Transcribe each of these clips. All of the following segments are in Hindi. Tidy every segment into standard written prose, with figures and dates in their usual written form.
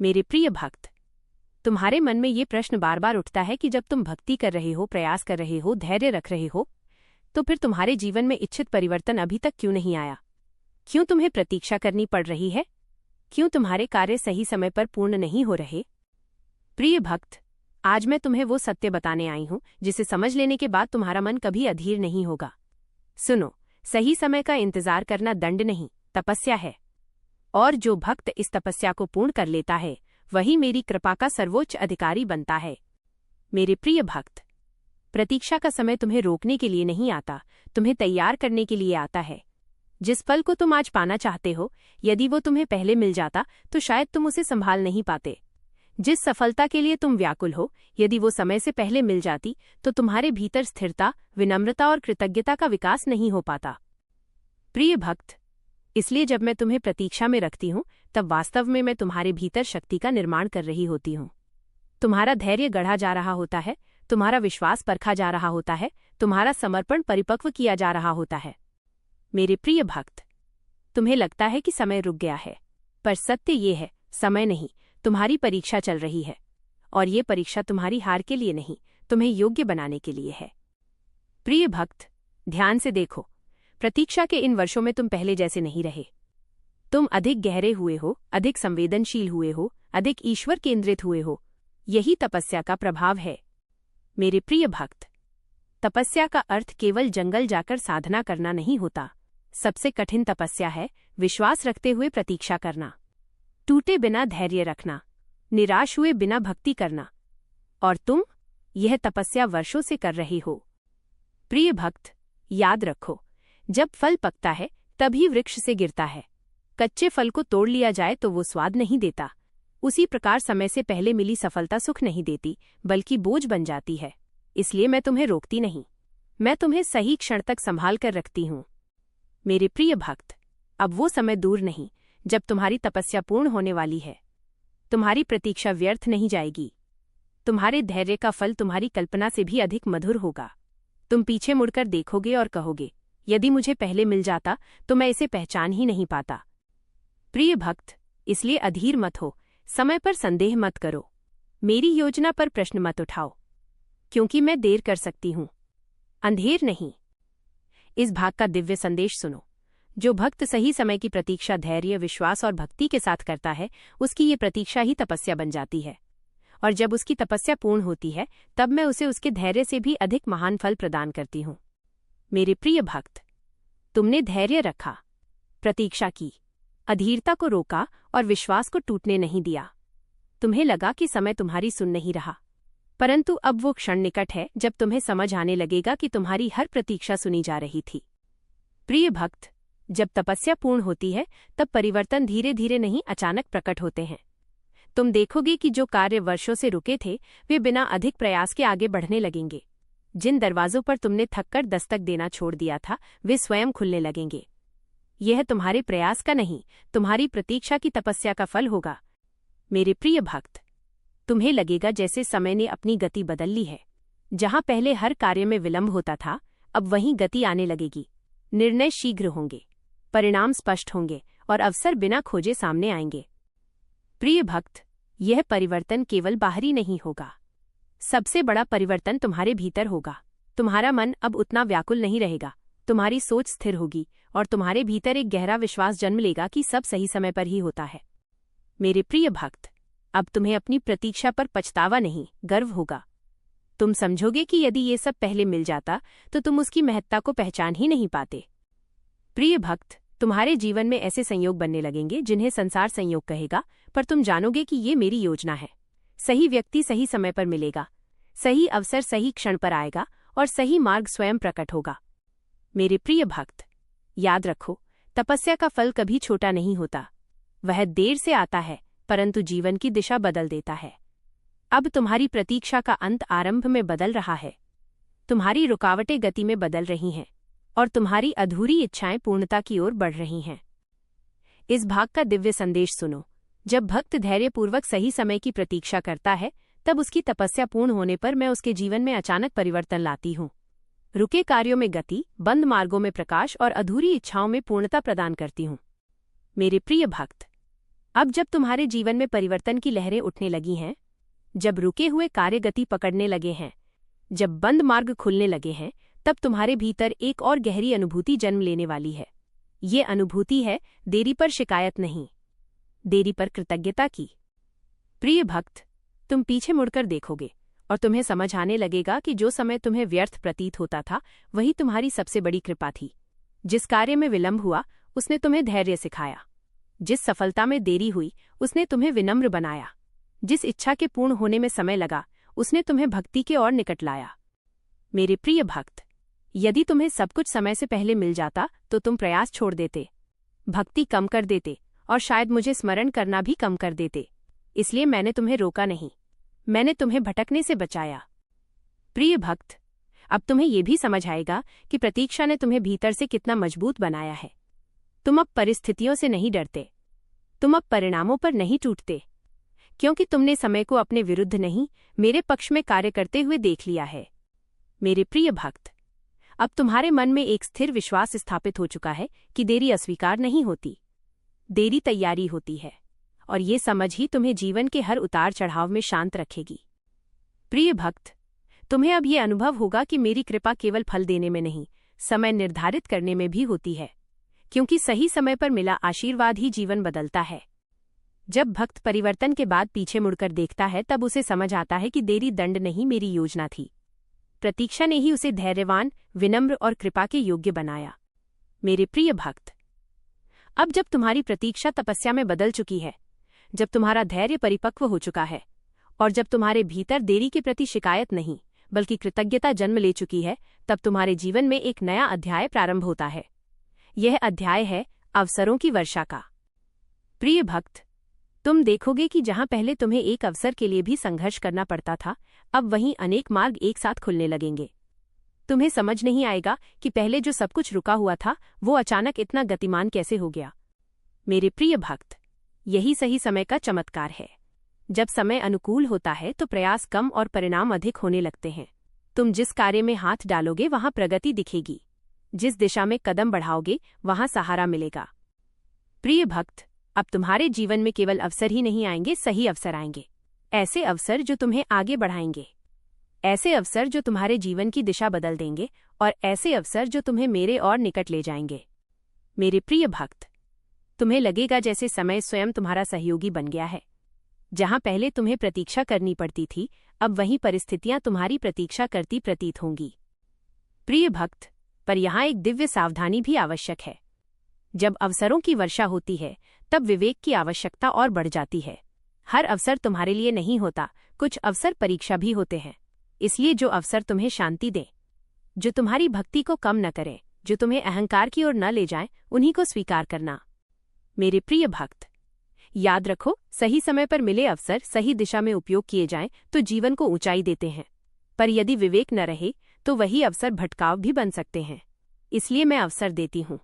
मेरे प्रिय भक्त, तुम्हारे मन में ये प्रश्न बार बार उठता है कि जब तुम भक्ति कर रहे हो, प्रयास कर रहे हो, धैर्य रख रहे हो, तो फिर तुम्हारे जीवन में इच्छित परिवर्तन अभी तक क्यों नहीं आया? क्यों तुम्हें प्रतीक्षा करनी पड़ रही है? क्यों तुम्हारे कार्य सही समय पर पूर्ण नहीं हो रहे? प्रिय भक्त, आज मैं तुम्हें वो सत्य बताने आई हूं जिसे समझ लेने के बाद तुम्हारा मन कभी अधीर नहीं होगा। सुनो, सही समय का इंतजार करना दंड नहीं, तपस्या है। और जो भक्त इस तपस्या को पूर्ण कर लेता है, वही मेरी कृपा का सर्वोच्च अधिकारी बनता है। मेरे प्रिय भक्त, प्रतीक्षा का समय तुम्हें रोकने के लिए नहीं आता, तुम्हें तैयार करने के लिए आता है। जिस फल को तुम आज पाना चाहते हो, यदि वो तुम्हें पहले मिल जाता तो शायद तुम उसे संभाल नहीं पाते। जिस सफलता के लिए तुम व्याकुल हो, यदि वो समय से पहले मिल जाती तो तुम्हारे भीतर स्थिरता, विनम्रता और कृतज्ञता का विकास नहीं हो पाता। प्रिय भक्त, इसलिए जब मैं तुम्हें प्रतीक्षा में रखती हूँ, तब वास्तव में मैं तुम्हारे भीतर शक्ति का निर्माण कर रही होती हूँ। तुम्हारा धैर्य गढ़ा जा रहा होता है, तुम्हारा विश्वास परखा जा रहा होता है, तुम्हारा समर्पण परिपक्व किया जा रहा होता है। मेरे प्रिय भक्त, तुम्हें लगता है कि समय रुक गया है, पर सत्य ये है, समय नहीं, तुम्हारी परीक्षा चल रही है। और ये परीक्षा तुम्हारी हार के लिए नहीं, तुम्हें योग्य बनाने के लिए है। प्रिय भक्त, ध्यान से देखो, प्रतीक्षा के इन वर्षों में तुम पहले जैसे नहीं रहे। तुम अधिक गहरे हुए हो, अधिक संवेदनशील हुए हो, अधिक ईश्वर केंद्रित हुए हो। यही तपस्या का प्रभाव है। मेरे प्रिय भक्त, तपस्या का अर्थ केवल जंगल जाकर साधना करना नहीं होता। सबसे कठिन तपस्या है विश्वास रखते हुए प्रतीक्षा करना, टूटे बिना धैर्य रखना, निराश हुए बिना भक्ति करना। और तुम यह तपस्या वर्षों से कर रहे हो। प्रिय भक्त, याद रखो, जब फल पकता है तभी वृक्ष से गिरता है। कच्चे फल को तोड़ लिया जाए तो वो स्वाद नहीं देता। उसी प्रकार समय से पहले मिली सफलता सुख नहीं देती, बल्कि बोझ बन जाती है। इसलिए मैं तुम्हें रोकती नहीं, मैं तुम्हें सही क्षण तक संभाल कर रखती हूँ। मेरे प्रिय भक्त, अब वो समय दूर नहीं जब तुम्हारी तपस्या पूर्ण होने वाली है। तुम्हारी प्रतीक्षा व्यर्थ नहीं जाएगी। तुम्हारे धैर्य का फल तुम्हारी कल्पना से भी अधिक मधुर होगा। तुम पीछे मुड़कर देखोगे और कहोगे, यदि मुझे पहले मिल जाता तो मैं इसे पहचान ही नहीं पाता। प्रिय भक्त, इसलिए अधीर मत हो, समय पर संदेह मत करो, मेरी योजना पर प्रश्न मत उठाओ, क्योंकि मैं देर कर सकती हूँ, अंधेर नहीं। इस भाग का दिव्य संदेश सुनो। जो भक्त सही समय की प्रतीक्षा धैर्य, विश्वास और भक्ति के साथ करता है, उसकी ये प्रतीक्षा ही तपस्या बन जाती है। और जब उसकी तपस्या पूर्ण होती है, तब मैं उसे उसके धैर्य से भी अधिक महान फल प्रदान करती हूँ। मेरे प्रिय भक्त, तुमने धैर्य रखा, प्रतीक्षा की, अधीरता को रोका और विश्वास को टूटने नहीं दिया। तुम्हें लगा कि समय तुम्हारी सुन नहीं रहा, परंतु अब वो क्षण निकट है जब तुम्हें समझ आने लगेगा कि तुम्हारी हर प्रतीक्षा सुनी जा रही थी। प्रिय भक्त, जब तपस्या पूर्ण होती है तब परिवर्तन धीरे धीरे नहीं, अचानक प्रकट होते हैं। तुम देखोगे कि जो कार्य वर्षों से रुके थे, वे बिना अधिक प्रयास के आगे बढ़ने लगेंगे। जिन दरवाजों पर तुमने थककर दस्तक देना छोड़ दिया था, वे स्वयं खुलने लगेंगे। यह तुम्हारे प्रयास का नहीं, तुम्हारी प्रतीक्षा की तपस्या का फल होगा। मेरे प्रिय भक्त, तुम्हें लगेगा जैसे समय ने अपनी गति बदल ली है। जहां पहले हर कार्य में विलंब होता था, अब वहीं गति आने लगेगी। निर्णय शीघ्र होंगे, परिणाम स्पष्ट होंगे और अवसर बिना खोजे सामने आएंगे। प्रिय भक्त, यह परिवर्तन केवल बाहरी नहीं होगा, सबसे बड़ा परिवर्तन तुम्हारे भीतर होगा। तुम्हारा मन अब उतना व्याकुल नहीं रहेगा, तुम्हारी सोच स्थिर होगी और तुम्हारे भीतर एक गहरा विश्वास जन्म लेगा कि सब सही समय पर ही होता है। मेरे प्रिय भक्त, अब तुम्हें अपनी प्रतीक्षा पर पछतावा नहीं, गर्व होगा। तुम समझोगे कि यदि ये सब पहले मिल जाता तो तुम उसकी महत्ता को पहचान ही नहीं पाते। प्रिय भक्त, तुम्हारे जीवन में ऐसे संयोग बनने लगेंगे जिन्हें संसार संयोग कहेगा, पर तुम जानोगे कि ये मेरी योजना है। सही व्यक्ति सही समय पर मिलेगा, सही अवसर सही क्षण पर आएगा और सही मार्ग स्वयं प्रकट होगा। मेरे प्रिय भक्त, याद रखो, तपस्या का फल कभी छोटा नहीं होता। वह देर से आता है, परंतु जीवन की दिशा बदल देता है। अब तुम्हारी प्रतीक्षा का अंत आरंभ में बदल रहा है। तुम्हारी रुकावटें गति में बदल रही हैं और तुम्हारी अधूरी इच्छाएं पूर्णता की ओर बढ़ रही हैं। इस भाग का दिव्य संदेश सुनो। जब भक्त धैर्यपूर्वक सही समय की प्रतीक्षा करता है, तब उसकी तपस्या पूर्ण होने पर मैं उसके जीवन में अचानक परिवर्तन लाती हूँ। रुके कार्यों में गति, बंद मार्गों में प्रकाश और अधूरी इच्छाओं में पूर्णता प्रदान करती हूँ। मेरे प्रिय भक्त, अब जब तुम्हारे जीवन में परिवर्तन की लहरें उठने लगी हैं, जब रुके हुए कार्य गति पकड़ने लगे हैं, जब बंद मार्ग खुलने लगे हैं, तब तुम्हारे भीतर एक और गहरी अनुभूति जन्म लेने वाली है। ये अनुभूति है देरी पर शिकायत नहीं, देरी पर कृतज्ञता की। प्रिय भक्त, तुम पीछे मुड़कर देखोगे और तुम्हें समझ आने लगेगा कि जो समय तुम्हें व्यर्थ प्रतीत होता था वही तुम्हारी सबसे बड़ी कृपा थी। जिस कार्य में विलंब हुआ उसने तुम्हें धैर्य सिखाया, जिस सफलता में देरी हुई उसने तुम्हें विनम्र बनाया, जिस इच्छा के पूर्ण होने में समय लगा उसने तुम्हें भक्ति के और निकट लाया। मेरे प्रिय भक्त, यदि तुम्हें सब कुछ समय से पहले मिल जाता तो तुम प्रयास छोड़ देते, भक्ति कम कर देते और शायद मुझे स्मरण करना भी कम कर देते। इसलिए मैंने तुम्हें रोका नहीं, मैंने तुम्हें भटकने से बचाया। प्रिय भक्त, अब तुम्हें यह भी समझ आएगा कि प्रतीक्षा ने तुम्हें भीतर से कितना मजबूत बनाया है। तुम अब परिस्थितियों से नहीं डरते, तुम अब परिणामों पर नहीं टूटते, क्योंकि तुमने समय को अपने विरुद्ध नहीं, मेरे पक्ष में कार्य करते हुए देख लिया है। मेरे प्रिय भक्त, अब तुम्हारे मन में एक स्थिर विश्वास स्थापित हो चुका है कि देरी अस्वीकार नहीं होती, देरी तैयारी होती है, और ये समझ ही तुम्हें जीवन के हर उतार चढ़ाव में शांत रखेगी। प्रिय भक्त, तुम्हें अब ये अनुभव होगा कि मेरी कृपा केवल फल देने में नहीं, समय निर्धारित करने में भी होती है, क्योंकि सही समय पर मिला आशीर्वाद ही जीवन बदलता है। जब भक्त परिवर्तन के बाद पीछे मुड़कर देखता है तब उसे समझ आता है कि देरी दंड नहीं, मेरी योजना थी। प्रतीक्षा ने ही उसे धैर्यवान, विनम्र और कृपा के योग्य बनाया। मेरे प्रिय भक्त, अब जब तुम्हारी प्रतीक्षा तपस्या में बदल चुकी है, जब तुम्हारा धैर्य परिपक्व हो चुका है और जब तुम्हारे भीतर देरी के प्रति शिकायत नहीं बल्कि कृतज्ञता जन्म ले चुकी है, तब तुम्हारे जीवन में एक नया अध्याय प्रारंभ होता है। यह अध्याय है अवसरों की वर्षा का। प्रिय भक्त, तुम देखोगे कि जहां पहले तुम्हें एक अवसर के लिए भी संघर्ष करना पड़ता था, अब वहीं अनेक मार्ग एक साथ खुलने लगेंगे। तुम्हें समझ नहीं आएगा कि पहले जो सब कुछ रुका हुआ था वो अचानक इतना गतिमान कैसे हो गया। मेरे प्रिय भक्त, यही सही समय का चमत्कार है। जब समय अनुकूल होता है तो प्रयास कम और परिणाम अधिक होने लगते हैं। तुम जिस कार्य में हाथ डालोगे वहां प्रगति दिखेगी, जिस दिशा में कदम बढ़ाओगे वहां सहारा मिलेगा। प्रिय भक्त, अब तुम्हारे जीवन में केवल अवसर ही नहीं आएंगे, सही अवसर आएंगे। ऐसे अवसर जो तुम्हें आगे बढ़ाएंगे, ऐसे अवसर जो तुम्हारे जीवन की दिशा बदल देंगे, और ऐसे अवसर जो तुम्हें मेरे और निकट ले जाएंगे। मेरे प्रिय भक्त, तुम्हें लगेगा जैसे समय स्वयं तुम्हारा सहयोगी बन गया है। जहां पहले तुम्हें प्रतीक्षा करनी पड़ती थी, अब वहीं परिस्थितियां तुम्हारी प्रतीक्षा करती प्रतीत होंगी। प्रिय भक्त, पर यहां एक दिव्य सावधानी भी आवश्यक है। जब अवसरों की वर्षा होती है तब विवेक की आवश्यकता और बढ़ जाती है। हर अवसर तुम्हारे लिए नहीं होता, कुछ अवसर परीक्षा भी होते हैं। इसलिए जो अवसर तुम्हें शांति दें, जो तुम्हारी भक्ति को कम न करें, जो तुम्हें अहंकार की ओर न ले जाएं, उन्हीं को स्वीकार करना। मेरे प्रिय भक्त, याद रखो, सही समय पर मिले अवसर सही दिशा में उपयोग किए जाएं तो जीवन को ऊंचाई देते हैं, पर यदि विवेक न रहे तो वही अवसर भटकाव भी बन सकते हैं। इसलिए मैं अवसर देती हूँ,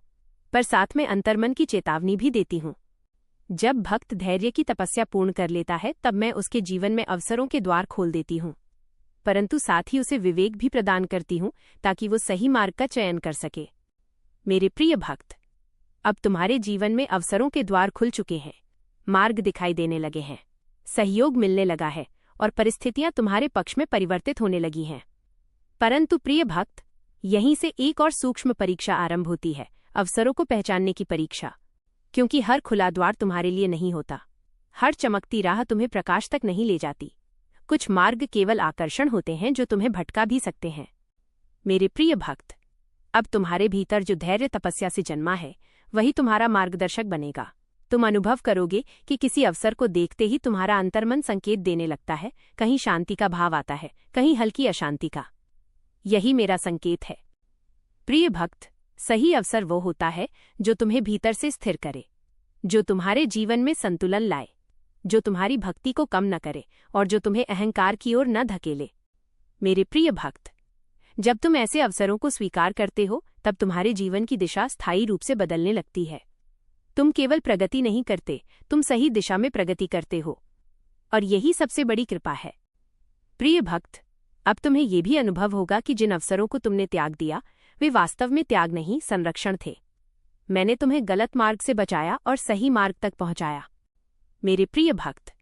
पर साथ में अंतर्मन की चेतावनी भी देती हूँ। जब भक्त धैर्य की तपस्या पूर्ण कर लेता है तब मैं उसके जीवन में अवसरों के द्वार खोल देती हूँ, परंतु साथ ही उसे विवेक भी प्रदान करती हूँ ताकि वो सही मार्ग का चयन कर सके। मेरे प्रिय भक्त, अब तुम्हारे जीवन में अवसरों के द्वार खुल चुके हैं, मार्ग दिखाई देने लगे हैं, सहयोग मिलने लगा है और परिस्थितियां तुम्हारे पक्ष में परिवर्तित होने लगी हैं। परंतु प्रिय भक्त, यहीं से एक और सूक्ष्म परीक्षा आरंभ होती है, अवसरों को पहचानने की परीक्षा। क्योंकि हर खुला द्वार तुम्हारे लिए नहीं होता, हर चमकती राह तुम्हें प्रकाश तक नहीं ले जाती। कुछ मार्ग केवल आकर्षण होते हैं जो तुम्हें भटका भी सकते हैं। मेरे प्रिय भक्त, अब तुम्हारे भीतर जो धैर्य तपस्या से जन्मा है वही तुम्हारा मार्गदर्शक बनेगा। तुम अनुभव करोगे कि किसी अवसर को देखते ही तुम्हारा अंतर्मन संकेत देने लगता है, कहीं शांति का भाव आता है, कहीं हल्की अशांति का। यही मेरा संकेत है। प्रिय भक्त, सही अवसर वो होता है जो तुम्हें भीतर से स्थिर करे, जो तुम्हारे जीवन में संतुलन लाए, जो तुम्हारी भक्ति को कम न करे और जो तुम्हें अहंकार की ओर न धकेले। मेरे प्रिय भक्त, जब तुम ऐसे अवसरों को स्वीकार करते हो तब तुम्हारे जीवन की दिशा स्थायी रूप से बदलने लगती है। तुम केवल प्रगति नहीं करते, तुम सही दिशा में प्रगति करते हो, और यही सबसे बड़ी कृपा है। प्रिय भक्त, अब तुम्हें यह भी अनुभव होगा कि जिन अवसरों को तुमने त्याग दिया वे वास्तव में त्याग नहीं, संरक्षण थे। मैंने तुम्हें गलत मार्ग से बचाया और सही मार्ग तक पहुंचाया। मेरे प्रिय भक्त,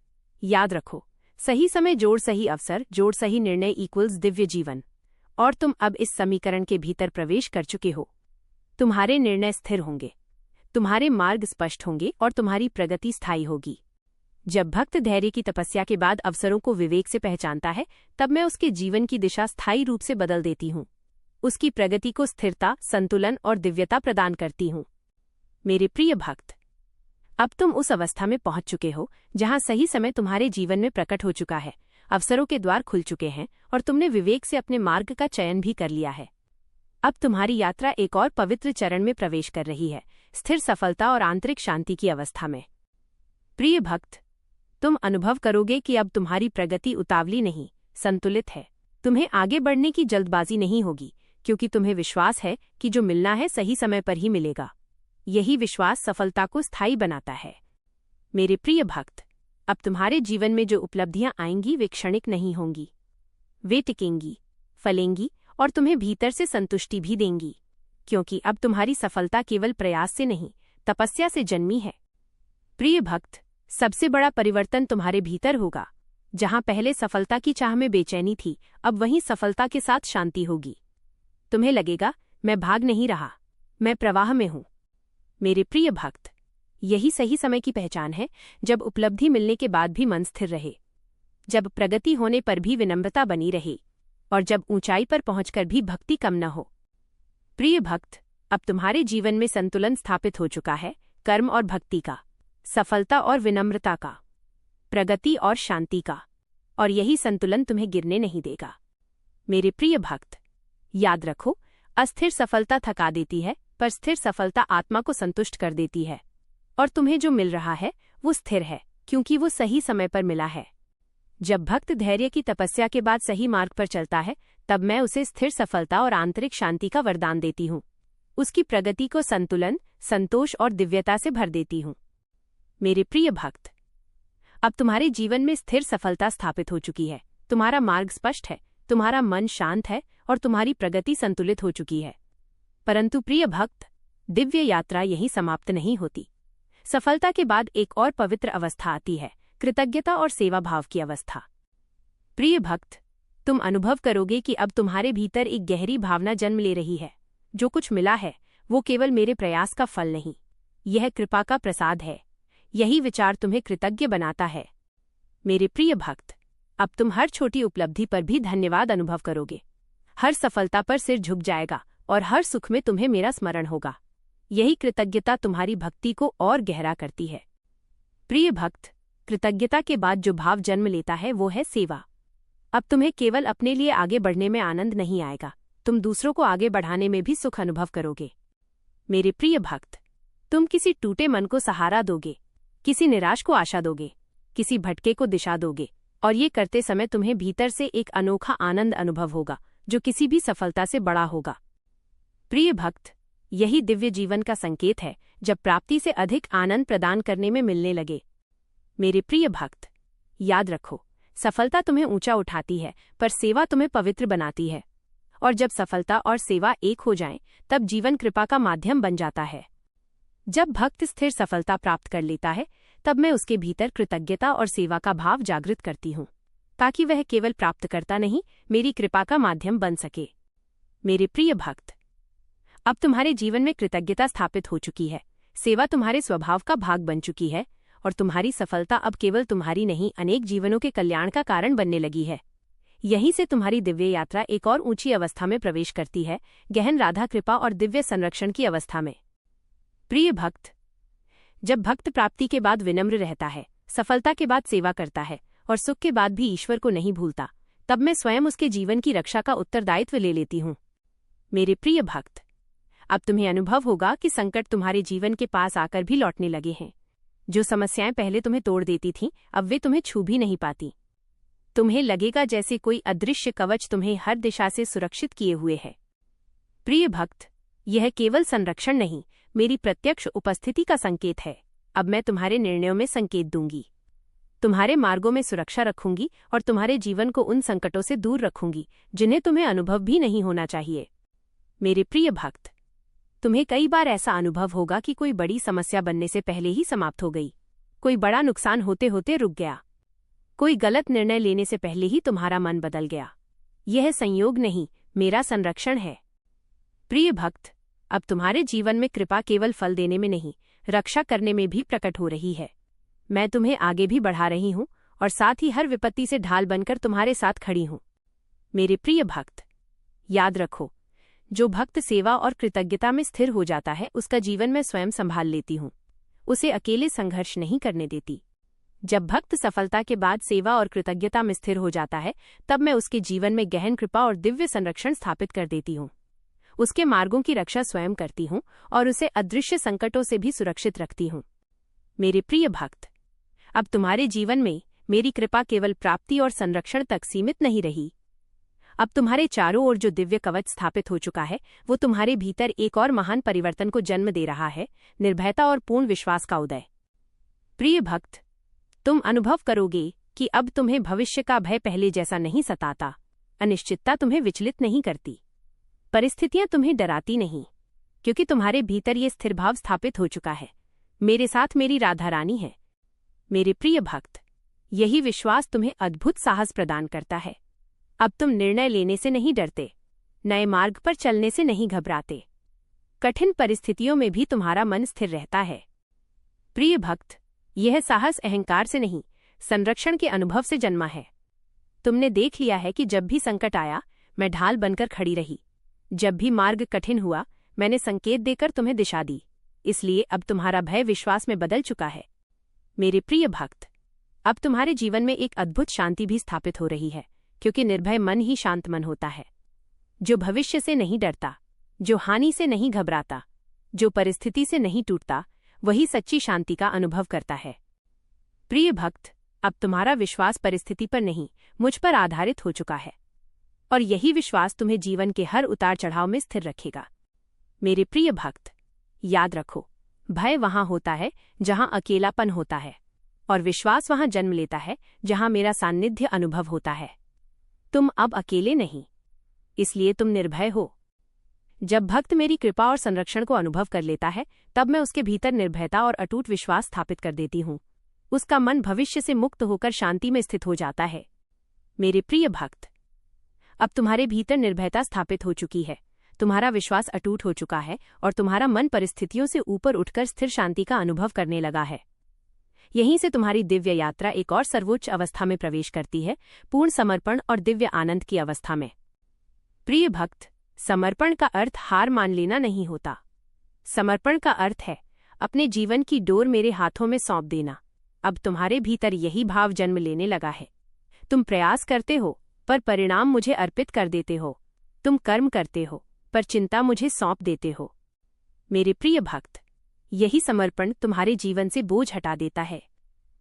याद रखो, सही समय जोड़ सही अवसर जोड़ सही निर्णय इक्वल्स दिव्य जीवन। और तुम अब इस समीकरण के भीतर प्रवेश कर चुके हो। तुम्हारे निर्णय स्थिर होंगे, तुम्हारे मार्ग स्पष्ट होंगे और तुम्हारी प्रगति स्थायी होगी। जब भक्त धैर्य की तपस्या के बाद अवसरों को विवेक से पहचानता है, तब मैं उसके जीवन की दिशा स्थायी रूप से बदल देती हूँ। उसकी प्रगति को स्थिरता, संतुलन और दिव्यता प्रदान करती हूँ। मेरे प्रिय भक्त, अब तुम उस अवस्था में पहुंच चुके हो जहां सही समय तुम्हारे जीवन में प्रकट हो चुका है, अवसरों के द्वार खुल चुके हैं और तुमने विवेक से अपने मार्ग का चयन भी कर लिया है। अब तुम्हारी यात्रा एक और पवित्र चरण में प्रवेश कर रही है, स्थिर सफलता और आंतरिक शांति की अवस्था में। प्रिय भक्त, तुम अनुभव करोगे कि अब तुम्हारी प्रगति उतावली नहीं, संतुलित है। तुम्हें आगे बढ़ने की जल्दबाजी नहीं होगी, क्योंकि तुम्हें विश्वास है कि जो मिलना है सही समय पर ही मिलेगा। यही विश्वास सफलता को स्थायी बनाता है। मेरे प्रिय भक्त, अब तुम्हारे जीवन में जो उपलब्धियां आएंगी वे क्षणिक नहीं होंगी। वे टिकेंगी, फलेंगी और तुम्हें भीतर से संतुष्टि भी देंगी, क्योंकि अब तुम्हारी सफलता केवल प्रयास से नहीं, तपस्या से जन्मी है। प्रिय भक्त, सबसे बड़ा परिवर्तन तुम्हारे भीतर होगा। जहां पहले सफलता की चाह में बेचैनी थी, अब वहीं सफलता के साथ शांति होगी। तुम्हें लगेगा, मैं भाग नहीं रहा, मैं प्रवाह में हूं। मेरे प्रिय भक्त, यही सही समय की पहचान है, जब उपलब्धि मिलने के बाद भी मन स्थिर रहे, जब प्रगति होने पर भी विनम्रता बनी रहे और जब ऊंचाई पर पहुंचकर भी भक्ति कम न हो। प्रिय भक्त, अब तुम्हारे जीवन में संतुलन स्थापित हो चुका है, कर्म और भक्ति का, सफलता और विनम्रता का, प्रगति और शांति का, और यही संतुलन तुम्हें गिरने नहीं देगा। मेरे प्रिय भक्त, याद रखो, अस्थिर सफलता थका देती है, पर स्थिर सफलता आत्मा को संतुष्ट कर देती है। और तुम्हें जो मिल रहा है वो स्थिर है, क्योंकि वो सही समय पर मिला है। जब भक्त धैर्य की तपस्या के बाद सही मार्ग पर चलता है, तब मैं उसे स्थिर सफलता और आंतरिक शांति का वरदान देती हूँ। उसकी प्रगति को संतुलन, संतोष और दिव्यता से भर देती हूँ। मेरे प्रिय भक्त, अब तुम्हारे जीवन में स्थिर सफलता स्थापित हो चुकी है, तुम्हारा मार्ग स्पष्ट है, तुम्हारा मन शांत है और तुम्हारी प्रगति संतुलित हो चुकी है। परंतु प्रिय भक्त, दिव्य यात्रा यहीं समाप्त नहीं होती। सफलता के बाद एक और पवित्र अवस्था आती है, कृतज्ञता और सेवा भाव की अवस्था। प्रिय भक्त, तुम अनुभव करोगे कि अब तुम्हारे भीतर एक गहरी भावना जन्म ले रही है। जो कुछ मिला है वो केवल मेरे प्रयास का फल नहीं, यह कृपा का प्रसाद है। यही विचार तुम्हें कृतज्ञ बनाता है। मेरे प्रिय भक्त, अब तुम हर छोटी उपलब्धि पर भी धन्यवाद अनुभव करोगे। हर सफलता पर सिर झुक जाएगा और हर सुख में तुम्हें मेरा स्मरण होगा। यही कृतज्ञता तुम्हारी भक्ति को और गहरा करती है। प्रिय भक्त, कृतज्ञता के बाद जो भाव जन्म लेता है वो है सेवा। अब तुम्हें केवल अपने लिए आगे बढ़ने में आनंद नहीं आएगा, तुम दूसरों को आगे बढ़ाने में भी सुख अनुभव करोगे। मेरे प्रिय भक्त, तुम किसी टूटे मन को सहारा दोगे, किसी निराश को आशा दोगे, किसी भटके को दिशा दोगे, और ये करते समय तुम्हें भीतर से एक अनोखा आनंद अनुभव होगा, जो किसी भी सफलता से बड़ा होगा। प्रिय भक्त, यही दिव्य जीवन का संकेत है, जब प्राप्ति से अधिक आनंद प्रदान करने में मिलने लगे। मेरे प्रिय भक्त, याद रखो, सफलता तुम्हें ऊंचा उठाती है, पर सेवा तुम्हें पवित्र बनाती है। और जब सफलता और सेवा एक हो जाएं, तब जीवन कृपा का माध्यम बन जाता है। जब भक्त स्थिर सफलता प्राप्त कर लेता है, तब मैं उसके भीतर कृतज्ञता और सेवा का भाव जागृत करती हूँ, ताकि वह केवल प्राप्तकर्ता नहीं, मेरी कृपा का माध्यम बन सके। मेरे प्रिय भक्त, अब तुम्हारे जीवन में कृतज्ञता स्थापित हो चुकी है, सेवा तुम्हारे स्वभाव का भाग बन चुकी है, और तुम्हारी सफलता अब केवल तुम्हारी नहीं, अनेक जीवनों के कल्याण का कारण बनने लगी है। यहीं से तुम्हारी दिव्य यात्रा एक और ऊंची अवस्था में प्रवेश करती है, गहन राधा कृपा और दिव्य संरक्षण की अवस्था में। प्रिय भक्त, जब भक्त प्राप्ति के बाद विनम्र रहता है, सफलता के बाद सेवा करता है और सुख के बाद भी ईश्वर को नहीं भूलता, तब मैं स्वयं उसके जीवन की रक्षा का उत्तरदायित्व ले लेती हूँ। मेरे प्रिय भक्त, अब तुम्हें अनुभव होगा कि संकट तुम्हारे जीवन के पास आकर भी लौटने लगे हैं। जो समस्याएं पहले तुम्हें तोड़ देती थीं, अब वे तुम्हें छू भी नहीं पाती। तुम्हें लगेगा जैसे कोई अदृश्य कवच तुम्हें हर दिशा से सुरक्षित किए हुए है। प्रिय भक्त, यह केवल संरक्षण नहीं, मेरी प्रत्यक्ष उपस्थिति का संकेत है। अब मैं तुम्हारे निर्णयों में संकेत दूंगी, तुम्हारे मार्गों में सुरक्षा रखूंगी और तुम्हारे जीवन को उन संकटों से दूर रखूंगी जिन्हें तुम्हें अनुभव भी नहीं होना चाहिए। मेरे प्रिय भक्त, तुम्हें कई बार ऐसा अनुभव होगा कि कोई बड़ी समस्या बनने से पहले ही समाप्त हो गई। कोई बड़ा नुकसान होते होते रुक गया। कोई गलत निर्णय लेने से पहले ही तुम्हारा मन बदल गया। यह संयोग नहीं, मेरा संरक्षण है। प्रिय भक्त, अब तुम्हारे जीवन में कृपा केवल फल देने में नहीं, रक्षा करने में भी प्रकट हो रही है। मैं तुम्हें आगे भी बढ़ा रही हूं और साथ ही हर विपत्ति से ढाल बनकर तुम्हारे साथ खड़ी हूं। मेरे प्रिय भक्त, याद रखो, जो भक्त सेवा और कृतज्ञता में स्थिर हो जाता है उसका जीवन मैं स्वयं संभाल लेती हूं, उसे अकेले संघर्ष नहीं करने देती। जब भक्त सफलता के बाद सेवा और कृतज्ञता में स्थिर हो जाता है, तब मैं उसके जीवन में गहन कृपा और दिव्य संरक्षण स्थापित कर देती हूं। उसके मार्गों की रक्षा स्वयं करती हूं और उसे अदृश्य संकटों से भी सुरक्षित रखती हूं। मेरे प्रिय भक्त, अब तुम्हारे जीवन में मेरी कृपा केवल प्राप्ति और संरक्षण तक सीमित नहीं रही। अब तुम्हारे चारों ओर जो दिव्य कवच स्थापित हो चुका है, वो तुम्हारे भीतर एक और महान परिवर्तन को जन्म दे रहा है, निर्भयता और पूर्ण विश्वास का उदय। प्रिय भक्त, तुम अनुभव करोगे कि अब तुम्हें भविष्य का भय पहले जैसा नहीं सताता, अनिश्चितता तुम्हें विचलित नहीं करती, परिस्थितियां तुम्हें डराती नहीं, क्योंकि तुम्हारे भीतर ये स्थिर भाव स्थापित हो चुका है, मेरे साथ मेरी राधा रानी है। मेरे प्रिय भक्त, यही विश्वास तुम्हें अद्भुत साहस प्रदान करता है। अब तुम निर्णय लेने से नहीं डरते, नए मार्ग पर चलने से नहीं घबराते, कठिन परिस्थितियों में भी तुम्हारा मन स्थिर रहता है। प्रिय भक्त, यह साहस अहंकार से नहीं, संरक्षण के अनुभव से जन्मा है। तुमने देख लिया है कि जब भी संकट आया, मैं ढाल बनकर खड़ी रही। जब भी मार्ग कठिन हुआ, मैंने संकेत देकर तुम्हें दिशा दी। इसलिए अब तुम्हारा भय विश्वास में बदल चुका है। मेरे प्रिय भक्त, अब तुम्हारे जीवन में एक अद्भुत शांति भी स्थापित हो रही है, क्योंकि निर्भय मन ही शांत मन होता है। जो भविष्य से नहीं डरता, जो हानि से नहीं घबराता, जो परिस्थिति से नहीं टूटता, वही सच्ची शांति का अनुभव करता है। प्रिय भक्त, अब तुम्हारा विश्वास परिस्थिति पर नहीं, मुझ पर आधारित हो चुका है, और यही विश्वास तुम्हें जीवन के हर उतार चढ़ाव में स्थिर रखेगा। मेरे प्रिय भक्त, याद रखो, भय वहां होता है जहां अकेलापन होता है, और विश्वास वहां जन्म लेता है जहां मेरा सान्निध्य अनुभव होता है। तुम अब अकेले नहीं, इसलिए तुम निर्भय हो। जब भक्त मेरी कृपा और संरक्षण को अनुभव कर लेता है, तब मैं उसके भीतर निर्भयता और अटूट विश्वास स्थापित कर देती हूँ। उसका मन भविष्य से मुक्त होकर शांति में स्थित हो जाता है। मेरे प्रिय भक्त, अब तुम्हारे भीतर निर्भयता स्थापित हो चुकी है, तुम्हारा विश्वास अटूट हो चुका है और तुम्हारा मन परिस्थितियों से ऊपर उठकर स्थिर शांति का अनुभव करने लगा है। यहीं से तुम्हारी दिव्य यात्रा एक और सर्वोच्च अवस्था में प्रवेश करती है, पूर्ण समर्पण और दिव्य आनंद की अवस्था में। प्रिय भक्त, समर्पण का अर्थ हार मान लेना नहीं होता। समर्पण का अर्थ है अपने जीवन की डोर मेरे हाथों में सौंप देना। अब तुम्हारे भीतर यही भाव जन्म लेने लगा है। तुम प्रयास करते हो, पर परिणाम मुझे अर्पित कर देते हो। तुम कर्म करते हो, पर चिंता मुझे सौंप देते हो। मेरे प्रिय भक्त, यही समर्पण तुम्हारे जीवन से बोझ हटा देता है।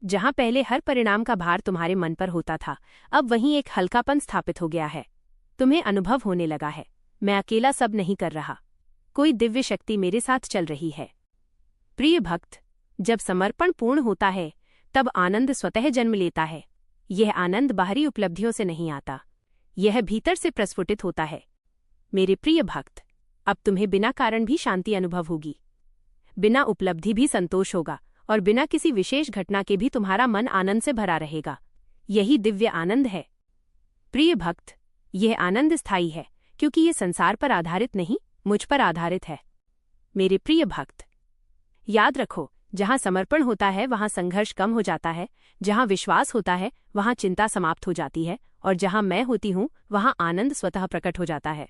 जहां पहले हर परिणाम का भार तुम्हारे मन पर होता था, अब वहीं एक हल्कापन स्थापित हो गया है। तुम्हें अनुभव होने लगा है, मैं अकेला सब नहीं कर रहा, कोई दिव्य शक्ति मेरे साथ चल रही है। प्रिय भक्त, जब समर्पण पूर्ण होता है, तब आनंद स्वतः जन्म लेता है। यह आनंद बाहरी उपलब्धियों से नहीं आता, यह भीतर से प्रस्फुटित होता है। मेरे प्रिय भक्त, अब तुम्हें बिना कारण भी शांति अनुभव होगी, बिना उपलब्धि भी संतोष होगा, और बिना किसी विशेष घटना के भी तुम्हारा मन आनंद से भरा रहेगा। यही दिव्य आनंद है। प्रिय भक्त, यह आनंद स्थायी है, क्योंकि ये संसार पर आधारित नहीं, मुझ पर आधारित है। मेरे प्रिय भक्त, याद रखो, जहां समर्पण होता है वहां संघर्ष कम हो जाता है, जहां विश्वास होता है वहां चिंता समाप्त हो जाती है, और जहां मैं होती हूं वहां आनंद स्वतः प्रकट हो जाता है।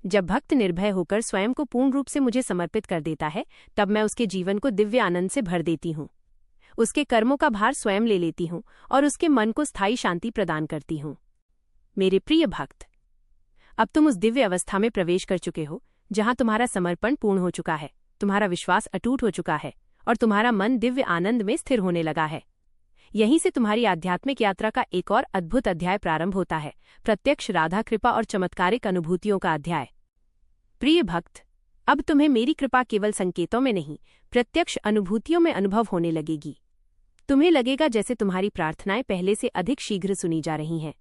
जब भक्त निर्भय होकर स्वयं को पूर्ण रूप से मुझे समर्पित कर देता है, तब मैं उसके जीवन को दिव्य आनंद से भर देती हूँ। उसके कर्मों का भार स्वयं ले लेती हूँ और उसके मन को स्थायी शांति प्रदान करती हूँ। मेरे प्रिय भक्त, अब तुम उस दिव्य अवस्था में प्रवेश कर चुके हो जहां तुम्हारा समर्पण पूर्ण हो चुका है, तुम्हारा विश्वास अटूट हो चुका है और तुम्हारा मन दिव्य आनंद में स्थिर होने लगा है। यहीं से तुम्हारी आध्यात्मिक यात्रा का एक और अद्भुत अध्याय प्रारंभ होता है, प्रत्यक्ष राधा कृपा और चमत्कारिक अनुभूतियों का अध्याय। प्रिय भक्त, अब तुम्हें मेरी कृपा केवल संकेतों में नहीं, प्रत्यक्ष अनुभूतियों में अनुभव होने लगेगी। तुम्हें लगेगा जैसे तुम्हारी प्रार्थनाएं पहले से अधिक शीघ्र सुनी जा रही हैं।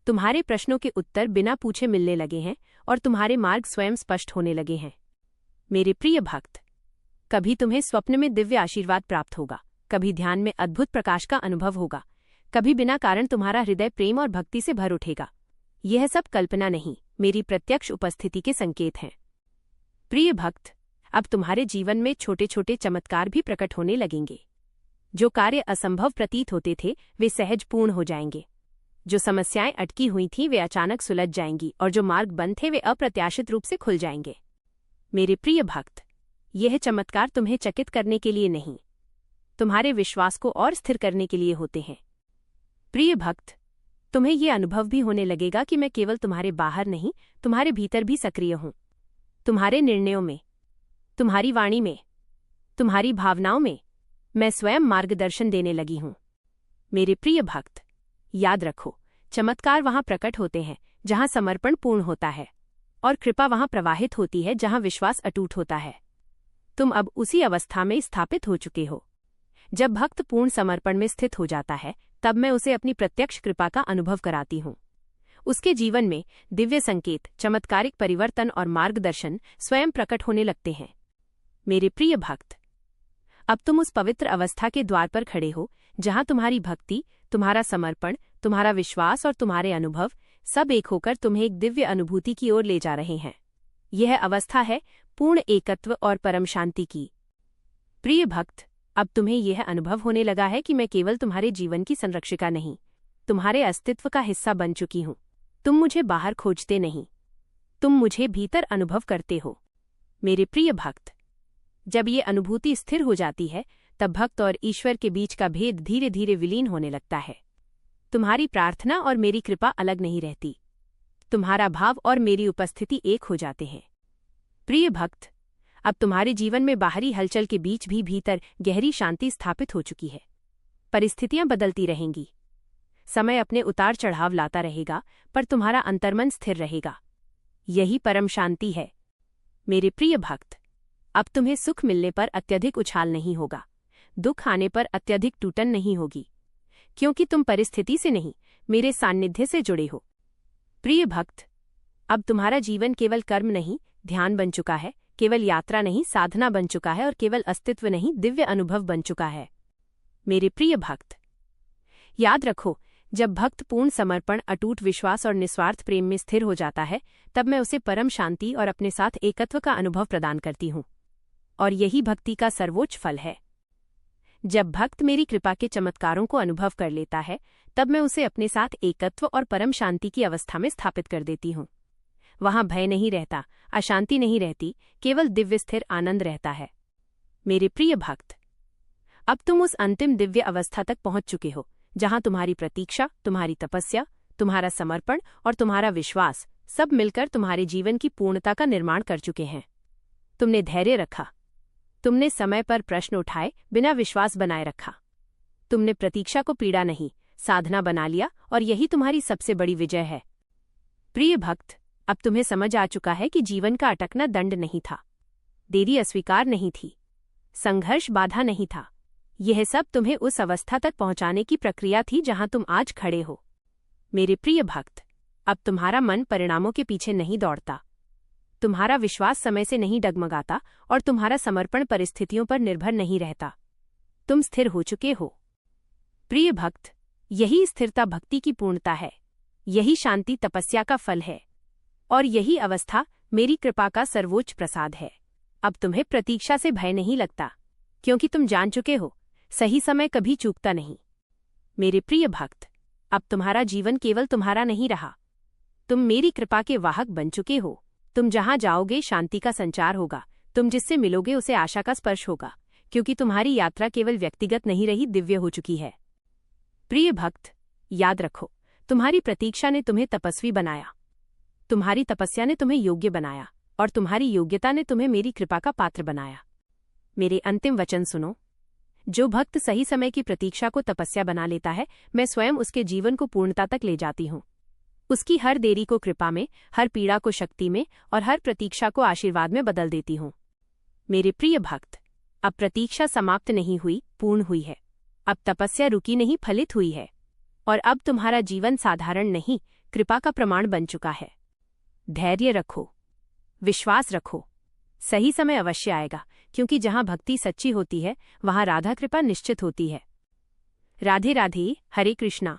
तुम्हारे प्रश्नों के उत्तर बिना पूछे मिलने लगे हैं और तुम्हारे मार्ग स्वयं स्पष्ट होने लगे हैं। मेरे प्रिय भक्त, कभी तुम्हें स्वप्न में दिव्य आशीर्वाद प्राप्त होगा, कभी ध्यान में अद्भुत प्रकाश का अनुभव होगा, कभी बिना कारण तुम्हारा हृदय प्रेम और भक्ति से भर उठेगा। यह सब कल्पना नहीं, मेरी प्रत्यक्ष उपस्थिति के संकेत हैं। प्रिय भक्त, अब तुम्हारे जीवन में छोटे छोटे चमत्कार भी प्रकट होने लगेंगे। जो कार्य असंभव प्रतीत होते थे वे सहज पूर्ण हो जाएंगे। जो समस्याएं अटकी हुई थीं वे अचानक सुलझ जाएंगी और जो मार्ग बंद थे वे अप्रत्याशित रूप से खुल जाएंगे। मेरे प्रिय भक्त, यह चमत्कार तुम्हें चकित करने के लिए नहीं, तुम्हारे विश्वास को और स्थिर करने के लिए होते हैं। प्रिय भक्त, तुम्हें यह अनुभव भी होने लगेगा कि मैं केवल तुम्हारे बाहर नहीं, तुम्हारे भीतर भी सक्रिय हूं। तुम्हारे निर्णयों में, तुम्हारी वाणी में, तुम्हारी भावनाओं में मैं स्वयं मार्गदर्शन देने लगी हूं। मेरे प्रिय भक्त, याद रखो, चमत्कार वहां प्रकट होते हैं जहां समर्पण पूर्ण होता है, और कृपा वहां प्रवाहित होती है जहां विश्वास अटूट होता है। तुम अब उसी अवस्था में स्थापित हो चुके हो। जब भक्त पूर्ण समर्पण में स्थित हो जाता है तब मैं उसे अपनी प्रत्यक्ष कृपा का अनुभव कराती हूँ। उसके जीवन में दिव्य संकेत, चमत्कारिक परिवर्तन और मार्गदर्शन स्वयं प्रकट होने लगते हैं। मेरे प्रिय भक्त, अब तुम उस पवित्र अवस्था के द्वार पर खड़े हो जहां तुम्हारी भक्ति, तुम्हारा समर्पण, तुम्हारा विश्वास और तुम्हारे अनुभव सब एक होकर तुम्हें एक दिव्य अनुभूति की ओर ले जा रहे हैं। यह अवस्था है पूर्ण एकत्व और परम शांति की। प्रिय भक्त, अब तुम्हें यह अनुभव होने लगा है कि मैं केवल तुम्हारे जीवन की संरक्षिका नहीं, तुम्हारे अस्तित्व का हिस्सा बन चुकी हूं। तुम मुझे बाहर खोजते नहीं, तुम मुझे भीतर अनुभव करते हो। मेरे प्रिय भक्त, जब ये अनुभूति स्थिर हो जाती है तब भक्त और ईश्वर के बीच का भेद धीरे धीरे विलीन होने लगता है। तुम्हारी प्रार्थना और मेरी कृपा अलग नहीं रहती, तुम्हारा भाव और मेरी उपस्थिति एक हो जाते हैं। प्रिय भक्त, अब तुम्हारे जीवन में बाहरी हलचल के बीच भी भीतर गहरी शांति स्थापित हो चुकी है। परिस्थितियां बदलती रहेंगी, समय अपने उतार चढ़ाव लाता रहेगा, पर तुम्हारा अंतर्मन स्थिर रहेगा। यही परम शांति है। मेरे प्रिय भक्त, अब तुम्हें सुख मिलने पर अत्यधिक उछाल नहीं होगा, दुख आने पर अत्यधिक टूटन नहीं होगी, क्योंकि तुम परिस्थिति से नहीं, मेरे सान्निध्य से जुड़े हो। प्रिय भक्त, अब तुम्हारा जीवन केवल कर्म नहीं, ध्यान बन चुका है, केवल यात्रा नहीं, साधना बन चुका है, और केवल अस्तित्व नहीं, दिव्य अनुभव बन चुका है। मेरे प्रिय भक्त, याद रखो, जब भक्त पूर्ण समर्पण, अटूट विश्वास और निस्वार्थ प्रेम में स्थिर हो जाता है तब मैं उसे परम शांति और अपने साथ एकत्व का अनुभव प्रदान करती हूँ, और यही भक्ति का सर्वोच्च फल है। जब भक्त मेरी कृपा के चमत्कारों को अनुभव कर लेता है तब मैं उसे अपने साथ एकत्व और परम शांति की अवस्था में स्थापित कर देती हूँ। वहां भय नहीं रहता, अशांति नहीं रहती, केवल दिव्य स्थिर आनंद रहता है। मेरे प्रिय भक्त, अब तुम उस अंतिम दिव्य अवस्था तक पहुंच चुके हो जहां तुम्हारी प्रतीक्षा, तुम्हारी तपस्या, तुम्हारा समर्पण और तुम्हारा विश्वास सब मिलकर तुम्हारे जीवन की पूर्णता का निर्माण कर चुके हैं। तुमने धैर्य रखा, तुमने समय पर प्रश्न उठाए, बिना विश्वास बनाए रखा। तुमने प्रतीक्षा को पीड़ा नहीं, साधना बना लिया, और यही तुम्हारी सबसे बड़ी विजय है। प्रिय भक्त, अब तुम्हें समझ आ चुका है कि जीवन का अटकना दंड नहीं था, देरी अस्वीकार नहीं थी, संघर्ष बाधा नहीं था। यह सब तुम्हें उस अवस्था तक पहुंचाने की प्रक्रिया थी जहां तुम आज खड़े हो। मेरे प्रिय भक्त, अब तुम्हारा मन परिणामों के पीछे नहीं दौड़ता, तुम्हारा विश्वास समय से नहीं डगमगाता, और तुम्हारा समर्पण परिस्थितियों पर निर्भर नहीं रहता। तुम स्थिर हो चुके हो। प्रिय भक्त, यही स्थिरता भक्ति की पूर्णता है, यही शांति तपस्या का फल है, और यही अवस्था मेरी कृपा का सर्वोच्च प्रसाद है। अब तुम्हें प्रतीक्षा से भय नहीं लगता, क्योंकि तुम जान चुके हो, सही समय कभी चूकता नहीं। मेरे प्रिय भक्त, अब तुम्हारा जीवन केवल तुम्हारा नहीं रहा, तुम मेरी कृपा के वाहक बन चुके हो। तुम जहां जाओगे शांति का संचार होगा, तुम जिससे मिलोगे उसे आशा का स्पर्श होगा, क्योंकि तुम्हारी यात्रा केवल व्यक्तिगत नहीं रही, दिव्य हो चुकी है। प्रिय भक्त, याद रखो, तुम्हारी प्रतीक्षा ने तुम्हें तपस्वी बनाया, तुम्हारी तपस्या ने तुम्हें योग्य बनाया, और तुम्हारी योग्यता ने तुम्हें मेरी कृपा का पात्र बनाया। मेरे अंतिम वचन सुनो, जो भक्त सही समय की प्रतीक्षा को तपस्या बना लेता है, मैं स्वयं उसके जीवन को पूर्णता तक ले जाती हूँ। उसकी हर देरी को कृपा में, हर पीड़ा को शक्ति में, और हर प्रतीक्षा को आशीर्वाद में बदल देती हूँ। मेरे प्रिय भक्त, अब प्रतीक्षा समाप्त नहीं हुई, पूर्ण हुई है। अब तपस्या रुकी नहीं, फलित हुई है, और अब तुम्हारा जीवन साधारण नहीं, कृपा का प्रमाण बन चुका है। धैर्य रखो, विश्वास रखो, सही समय अवश्य आएगा, क्योंकि जहां भक्ति सच्ची होती है वहां राधा कृपा निश्चित होती है। राधे राधे, हरे कृष्णा।